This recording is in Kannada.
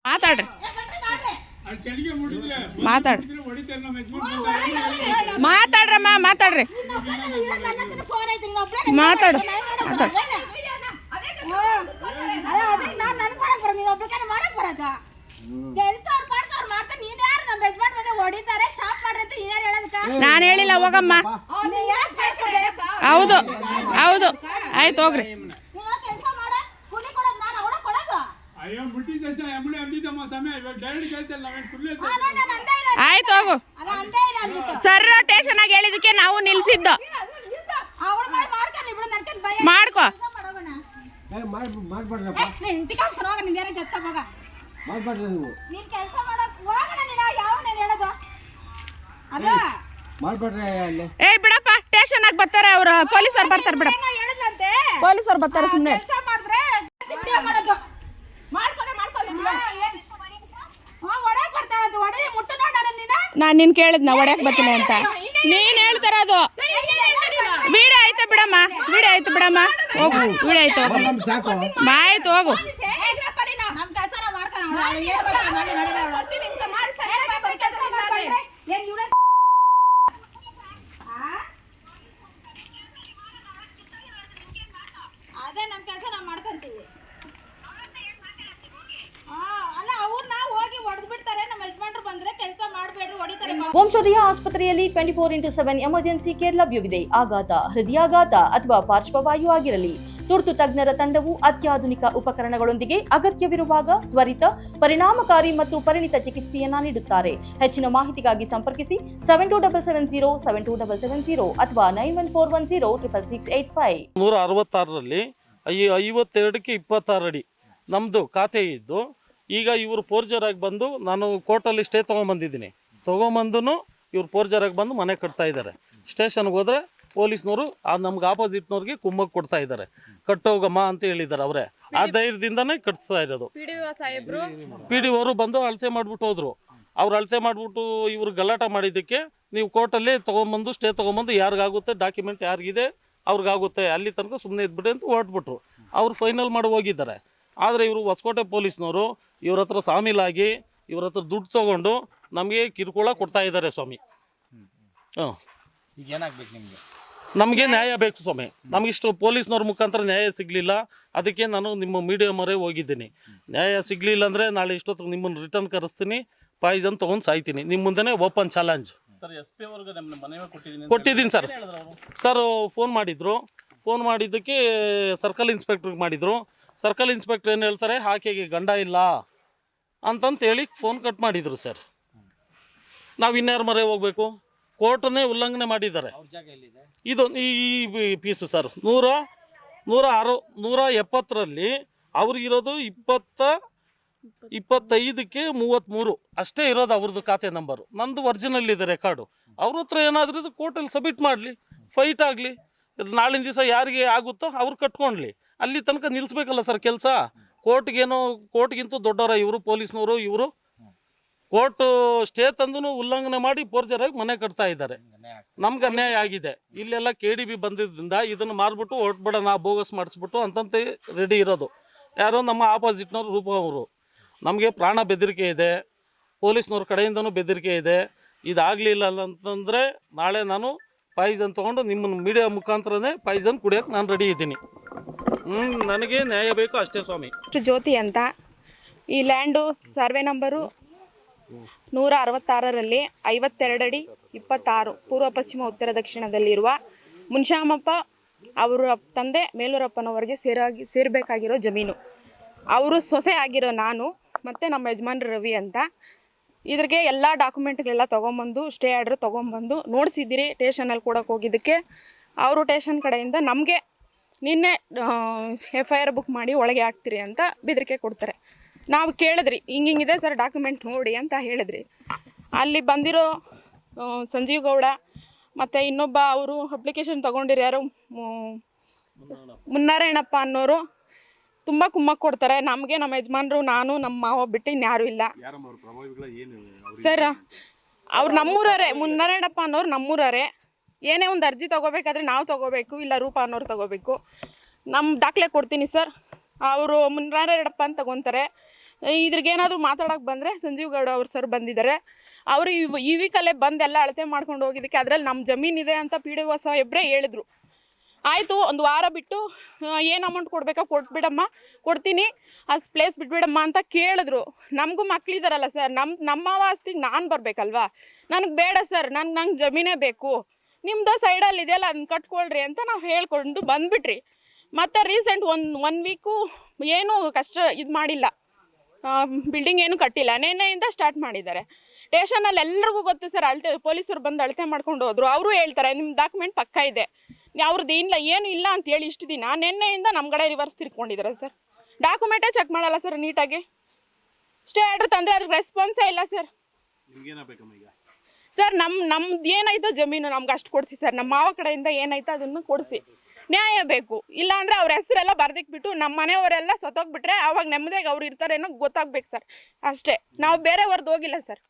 ಮಾತಾಡ್ರಿ ಮಾತಾಡ್ರಮ್ಮ ಮಾತಾಡ್ರಿ ಮಾತಾಡು ನಾನು ಹೇಳಿಲ್ಲ ಹೋಗಮ್ಮ ಹೌದು ಹೌದು ಆಯ್ತು ಹೋಗ್ರಿ ಆಯ್ತು ಹೋಗು ಸರ್ ಸ್ಟೇಷನ್ ಆಗಿ ಹೇಳಿದಕ್ಕೆ ನಾವು ನಿಲ್ಸಿದ್ದು ಮಾಡ್ಕೋ ಏ ಬಿಡಪ್ಪ ಸ್ಟೇಷನ್ ಆಗಿ ಬರ್ತಾರೆ ಅವ್ರು ಪೊಲೀಸರು ಬರ್ತಾರೆ ಬಿಡ ಪೊಲೀಸರು ಬರ್ತಾರೆ ಸುಮ್ಮನೆ ನಾನು ನಿನ್ ಕೇಳಿದ್ನ ಒಡೆಯಕ್ ಬರ್ತೀನಿ ಅಂತ ನೀನ್ ಹೇಳ್ತಾರ ಅದು ವಿಡಿಯೋ ಆಯ್ತು ಬಿಡಮ್ಮ ವಿಡಿಯೋ ಆಯ್ತು ಬಿಡಮ್ಮ ಹೋಗು ವಿಡಿಯೋ ಆಯ್ತು ಆಯ್ತು ಹೋಗು ಅದೇ ನಮ್ ಕೆಲಸ ನಾವು ಮಾಡ್ಕೊಂತೀವಿ. ವಂಶೋದಯ ಆಸ್ಪತ್ರೆಯಲ್ಲಿ 24/7 ಎಮರ್ಜೆನ್ಸಿ ಕೇರ್ ಲಭ್ಯವಿದೆ. ಆಘಾತ, ಹೃದಯಾಘಾತ ಅಥವಾ ಪಾರ್ಶ್ವವಾಯು ಆಗಿರಲಿ, ತುರ್ತು ತಜ್ಞರ ತಂಡವು ಅತ್ಯಾಧುನಿಕ ಉಪಕರಣಗಳೊಂದಿಗೆ ಅಗತ್ಯವಿರುವಾಗ ತ್ವರಿತ, ಪರಿಣಾಮಕಾರಿ ಮತ್ತು ಪರಿಣಿತ ಚಿಕಿತ್ಸೆಯನ್ನ ನೀಡುತ್ತಾರೆ. ಹೆಚ್ಚಿನ ಮಾಹಿತಿಗಾಗಿ ಸಂಪರ್ಕಿಸಿ 7270 72770 ಅಥವಾ 91410665. 166ರಲ್ಲಿ 52ಕ್ಕೆ 26 ಅಡಿ ನಮ್ಮದು ಖಾತೆ ಇದ್ದು, ಈಗ ಇವರು ಫೋರ್ಜರಾಗಿ ಬಂದು ನಾನು ಕೋರ್ಟಲ್ಲಿ ಸ್ಟೇ ತೊಗೊಂಬಂದಿದ್ದೀನಿ. ತೊಗೊಂಬಂದು ಇವ್ರು ಫೋರ್ಜರಾಗಿ ಬಂದು ಮನೆ ಕಟ್ತಾ ಇದ್ದಾರೆ. ಸ್ಟೇಷನ್ಗೆ ಹೋದರೆ ಪೊಲೀಸ್ನವರು ನಮ್ಗೆ ಆಪೋಸಿಟ್ನವ್ರಿಗೆ ಕುಮ್ಮಕ್ಕೆ ಕೊಡ್ತಾ ಇದ್ದಾರೆ. ಕಟ್ಟೋಗಮ್ಮ ಅಂತ ಹೇಳಿದ್ದಾರೆ. ಅವರೇ ಆ ಧೈರ್ಯದಿಂದನೇ ಕಟ್ಸ್ತಾ ಇರೋದು. ಪಿ ಡಿ ಅವರು ಬಂದು ಅಳತೆ ಮಾಡಿಬಿಟ್ಟು ಹೋದ್ರು. ಅವ್ರು ಅಳತೆ ಮಾಡಿಬಿಟ್ಟು ಇವರು ಗಲಾಟೆ ಮಾಡಿದ್ದಕ್ಕೆ ನೀವು ಕೋರ್ಟಲ್ಲಿ ತೊಗೊಂಬಂದು ಸ್ಟೇ ತೊಗೊಂಬಂದು ಯಾರಿಗಾಗುತ್ತೆ ಡಾಕ್ಯುಮೆಂಟ್ ಯಾರಿಗಿದೆ ಅವ್ರಿಗಾಗುತ್ತೆ, ಅಲ್ಲಿ ತನಕ ಸುಮ್ಮನೆ ಇದ್ಬಿಡಿ ಅಂತ ಹೊರಟ್ಬಿಟ್ರು. ಅವ್ರು ಫೈನಲ್ ಮಾಡಿ ಹೋಗಿದ್ದಾರೆ. ಆದರೆ ಇವರು ಹೊಸಕೋಟೆ ಪೊಲೀಸ್ನವರು ಇವ್ರ ಹತ್ರ ಸಾಮೀಲಾಗಿ ಇವ್ರ ಹತ್ರ ದುಡ್ಡು ತೊಗೊಂಡು ನಮಗೆ ಕಿರುಕುಳ ಕೊಡ್ತಾ ಇದ್ದಾರೆ ಸ್ವಾಮಿ. ಈಗ ಏನಾಗಬೇಕು ನಿಮಗೆ? ನಮಗೆ ನ್ಯಾಯ ಬೇಕು ಸ್ವಾಮಿ. ನಮಗಿಷ್ಟು ಪೊಲೀಸ್ನವ್ರ ಮುಖಾಂತರ ನ್ಯಾಯ ಸಿಗಲಿಲ್ಲ. ಅದಕ್ಕೆ ನಾನು ನಿಮ್ಮ ಮೀಡಿಯಾ ಮೊರೆ ಹೋಗಿದ್ದೀನಿ. ನ್ಯಾಯ ಸಿಗಲಿಲ್ಲ ಅಂದರೆ ನಾಳೆ ಇಷ್ಟೊತ್ತಿಗೆ ನಿಮ್ಮನ್ನು ರಿಟರ್ನ್ ಕರೆಸ್ತೀನಿ, ಪಾಯ್ಸನ್ ತೊಗೊಂಡು ಸಾಯ್ತೀನಿ. ನಿಮ್ಮ ಮುಂದೆ ಓಪನ್ ಚಾಲೆಂಜ್. ಸರ್ SP ಅವ್ರಿಗೆ ನಮ್ಮ ಮನವಿ ಕೊಟ್ಟಿದ್ದೀನಿ ಸರ್. ಸರ್ ಫೋನ್ ಮಾಡಿದ್ರು. ಫೋನ್ ಮಾಡಿದ್ದಕ್ಕೆ ಸರ್ಕಲ್ ಇನ್ಸ್ಪೆಕ್ಟ್ರಿಗೆ ಮಾಡಿದರು. ಸರ್ಕಲ್ ಇನ್ಸ್ಪೆಕ್ಟ್ರ್ ಏನು ಹೇಳ್ತಾರೆ, ಆಕೆಗೆ ಗಂಡ ಇಲ್ಲ ಅಂತಂತ ಹೇಳಿ ಫೋನ್ ಕಟ್ ಮಾಡಿದರು ಸರ್. ನಾವು ಇನ್ಯಾರ ಮರೆ ಹೋಗಬೇಕು? ಕೋರ್ಟನ್ನೇ ಉಲ್ಲಂಘನೆ ಮಾಡಿದ್ದಾರೆ. ಇದು ಈ ಪೀಸು ಸರ್ 170ರಲ್ಲಿ ಅವ್ರಿಗಿರೋದು 25ಕ್ಕೆ 33 ಅಷ್ಟೇ ಇರೋದು ಅವ್ರದ್ದು ಖಾತೆ ನಂಬರು. ನಂದು ಒರಿಜಿನಲ್ ಇದೆ ರೆಕಾರ್ಡು. ಅವ್ರ ಹತ್ರ ಏನಾದರೂ ಇದು ಕೋರ್ಟಲ್ಲಿ ಸಬ್ಮಿಟ್ ಮಾಡಲಿ, ಫೈಟ್ ಆಗಲಿ. ನಾಳಿನ ದಿವಸ ಯಾರಿಗೆ ಆಗುತ್ತೋ ಅವ್ರು ಕಟ್ಕೊಂಡ್ಲಿ. ಅಲ್ಲಿ ತನಕ ನಿಲ್ಲಿಸ್ಬೇಕಲ್ಲ ಸರ್ ಕೆಲಸ. ಕೋರ್ಟ್ಗಿಂತೂ ದೊಡ್ಡವರ ಇವರು ಪೊಲೀಸ್ನವರು. ಇವರು ಕೋರ್ಟು ಸ್ಟೇ ತಂದು ಉಲ್ಲಂಘನೆ ಮಾಡಿ ಫೋರ್ಜರಾಗಿ ಮನೆ ಕಟ್ತಾ ಇದ್ದಾರೆ. ನಮ್ಗೆ ಅನ್ಯಾಯ ಆಗಿದೆ. ಇಲ್ಲೆಲ್ಲ KDB ಬಂದಿದ್ದರಿಂದ ಇದನ್ನು ಮಾರ್ಬಿಟ್ಟು ಹೊರಟ್ಬಿಡೋಣ, ಬೋಗಸ್ ಮಾಡಿಸ್ಬಿಟ್ಟು ಅಂತಂತೆ ರೆಡಿ ಇರೋದು. ಯಾರೋ ನಮ್ಮ ಆಪೋಸಿಟ್ನವ್ರು ರೂಪ ಅವರು. ನಮಗೆ ಪ್ರಾಣ ಬೆದರಿಕೆ ಇದೆ, ಪೊಲೀಸ್ನವ್ರ ಕಡೆಯಿಂದನೂ ಬೆದರಿಕೆ ಇದೆ. ಇದಾಗಲಿಲ್ಲ ಅಂತಂದರೆ ನಾಳೆ ನಾನು ಪಾಯ್ಸನ್ ತೊಗೊಂಡು ನಿಮ್ಮ ಮೀಡಿಯಾ ಮುಖಾಂತರನೇ ಪಾಯ್ಸನ್ ಕುಡಿಯೋಕ್ಕೆ ನಾನು ರೆಡಿ ಇದ್ದೀನಿ. ನನಗೆ ನ್ಯಾಯ ಬೇಕು ಅಷ್ಟೇ ಸ್ವಾಮಿ. ಜ್ಯೋತಿ ಅಂತ. ಈ ಲ್ಯಾಂಡು ಸರ್ವೆ ನಂಬರು 166ರಲ್ಲಿ 52 ಅಡಿ 26 ಪೂರ್ವ ಪಶ್ಚಿಮ ಉತ್ತರ ದಕ್ಷಿಣದಲ್ಲಿರುವ ಮುನ್ಶಾಮಪ್ಪ ಅವರ ತಂದೆ ಮೇಲೂರಪ್ಪನವರಿಗೆ ಸೇರಬೇಕಾಗಿರೋ ಜಮೀನು. ಅವರು ಸೊಸೆ ಆಗಿರೋ ನಾನು ಮತ್ತು ನಮ್ಮ ಯಜಮಾನ್ರು ರವಿ ಅಂತ. ಇದ್ರಿಗೆ ಎಲ್ಲ ಡಾಕ್ಯುಮೆಂಟ್ಗಳೆಲ್ಲ ತೊಗೊಂಬಂದು ಸ್ಟೇ ಆರ್ಡ್ರ್ ತೊಗೊಂಬಂದು ನೋಡಿಸಿದ್ದೀರಿ. ಟೇಷನಲ್ಲಿ ಕೊಡೋಕೆ ಹೋಗಿದ್ದಕ್ಕೆ ಅವರು ಟೇಷನ್ ಕಡೆಯಿಂದ ನಮಗೆ ನಿನ್ನೆ FIR ಬುಕ್ ಮಾಡಿ ಒಳಗೆ ಹಾಕ್ತೀರಿ ಅಂತ ಬೆದರಿಕೆ ಕೊಡ್ತಾರೆ. ನಾವು ಕೇಳಿದ್ರಿ, ಹಿಂಗಿದೆ ಸರ್ ಡಾಕ್ಯುಮೆಂಟ್ ನೋಡಿ ಅಂತ ಹೇಳಿದ್ರಿ. ಅಲ್ಲಿ ಬಂದಿರೋ ಸಂಜೀವ್ ಗೌಡ ಮತ್ತು ಇನ್ನೊಬ್ಬ ಅವರು ಅಪ್ಲಿಕೇಶನ್ ತೊಗೊಂಡಿರೋ ಯಾರು ಮುನ್ನಾರಾಯಣಪ್ಪ ಅನ್ನೋರು ತುಂಬ ಕುಮ್ಮಕ್ಕೆ ಕೊಡ್ತಾರೆ. ನಮಗೆ ನಮ್ಮ ಯಜಮಾನ್ರು, ನಾನು, ನಮ್ಮ ಮಾವ ಬಿಟ್ಟು ಇನ್ಯಾರೂ ಇಲ್ಲ ಸರ್. ಅವ್ರು ನಮ್ಮೂರವರೇ. ಮುನ್ನಾರಾಯಣಪ್ಪ ಅನ್ನೋರು ನಮ್ಮೂರವರೇ. ಏನೇ ಒಂದು ಅರ್ಜಿ ತೊಗೋಬೇಕಾದ್ರೆ ನಾವು ತೊಗೋಬೇಕು, ಇಲ್ಲ ರೂಪ ಅನ್ನೋರು ತೊಗೋಬೇಕು. ನಮ್ಮ ದಾಖಲೆ ಕೊಡ್ತೀನಿ ಸರ್. ಅವರು ಮುನ್ನಾರಾಯಣಪ್ಪ ಅಂತ ತೊಗೊತಾರೆ. ಇದ್ರಿಗೇನಾದರೂ ಮಾತಾಡೋಕೆ ಬಂದರೆ ಸಂಜೀವ್ ಗೌಡ ಅವ್ರು ಸರ್ ಬಂದಿದ್ದಾರೆ. ಅವರು ಈ ವೀಕಲ್ಲೇ ಬಂದೆಲ್ಲ ಅಳತೆ ಮಾಡ್ಕೊಂಡು ಹೋಗಿದ್ದಕ್ಕೆ ಅದರಲ್ಲಿ ನಮ್ಮ ಜಮೀನಿದೆ ಅಂತ ಪಿ ಡಿ ಒ ಸಾಹೇಬ್ರೆ ಹೇಳಿದ್ರು. ಆಯಿತು, ಒಂದು ವಾರ ಬಿಟ್ಟು ಏನು ಅಮೌಂಟ್ ಕೊಡಬೇಕಾ ಕೊಟ್ಬಿಡಮ್ಮ, ಕೊಡ್ತೀನಿ, ಆ ಪ್ಲೇಸ್ ಬಿಟ್ಬಿಡಮ್ಮ ಅಂತ ಕೇಳಿದ್ರು. ನಮಗೂ ಮಕ್ಕಳಿದಾರಲ್ಲ ಸರ್, ನಮ್ಮ ಆಸ್ತಿಗೆ ನಾನು ಬರಬೇಕಲ್ವಾ. ನನಗೆ ಬೇಡ ಸರ್, ನಂಗೆ ಜಮೀನೇ ಬೇಕು, ನಿಮ್ಮದು ಸೈಡಲ್ಲಿ ಇದೆಯಲ್ಲ ಅದನ್ನ ಕಟ್ಕೊಳ್ರಿ ಅಂತ ನಾವು ಹೇಳ್ಕೊಂಡು ಬಂದುಬಿಟ್ರಿ. ಮತ್ತು ರೀಸೆಂಟ್ ಒನ್ ವೀಕು ಏನೂ ಕಷ್ಟ ಇದು ಮಾಡಿಲ್ಲ, ಬಿಲ್ಡಿಂಗ್ ಏನು ಕಟ್ಟಿಲ್ಲ, ನೆನ್ನೆಯಿಂದ ಸ್ಟಾರ್ಟ್ ಮಾಡಿದ್ದಾರೆ. ಸ್ಟೇಷನಲ್ಲಿ ಎಲ್ರಿಗೂ ಗೊತ್ತು ಸರ್, ಪೊಲೀಸರು ಬಂದು ಅಳತೆ ಮಾಡ್ಕೊಂಡು ಹೋದ್ರು. ಅವರು ಹೇಳ್ತಾರೆ ನಿಮ್ಮ ಡಾಕ್ಯುಮೆಂಟ್ ಪಕ್ಕ ಇದೆ, ಅವ್ರದ್ದು ಇಲ್ಲ ಏನು ಇಲ್ಲ ಅಂತೇಳಿ ಇಷ್ಟು ದಿನ ನೆನ್ನೆಯಿಂದ ನಮ್ಮ ಕಡೆ ರಿವರ್ಸ್ ತಿರ್ಕೊಂಡಿದ್ದಾರೆ ಸರ್. ಡಾಕ್ಯುಮೆಂಟೇ ಚೆಕ್ ಮಾಡಲ್ಲ ಸರ್ ನೀಟಾಗಿ. ಸ್ಟೇ ಆರ್ಡ್ರ್ ತಂದರೆ ಅದಕ್ಕೆ ರೆಸ್ಪಾನ್ಸೇ ಇಲ್ಲ ಸರ್. ಸರ್ ನಮ್ದು ಏನಾಯ್ತೋ ಜಮೀನು ನಮ್ಗೆ ಅಷ್ಟು ಕೊಡಿಸಿ ಸರ್, ನಮ್ಮ ಮಾವ ಕಡೆಯಿಂದ ಏನಾಯ್ತೋ ಅದನ್ನು ಕೊಡಿಸಿ, ನ್ಯಾಯ ಬೇಕು. ಇಲ್ಲಾಂದರೆ ಅವ್ರ ಹೆಸರೆಲ್ಲ ಬರ್ದಿಕ್ಬಿಟ್ಟು ನಮ್ಮ ಮನೆಯವರೆಲ್ಲ ಸತ್ತೋಗ್ಬಿಟ್ರೆ ಆವಾಗ ನೆಮ್ಮದಿಯಾಗಿ ಅವ್ರು ಇರ್ತಾರೇನೋ ಗೊತ್ತಾಗ್ಬೇಕು ಸರ್, ಅಷ್ಟೇ. ನಾವು ಬೇರೆಯವ್ರದ್ದು ಹೋಗಿಲ್ಲ ಸರ್.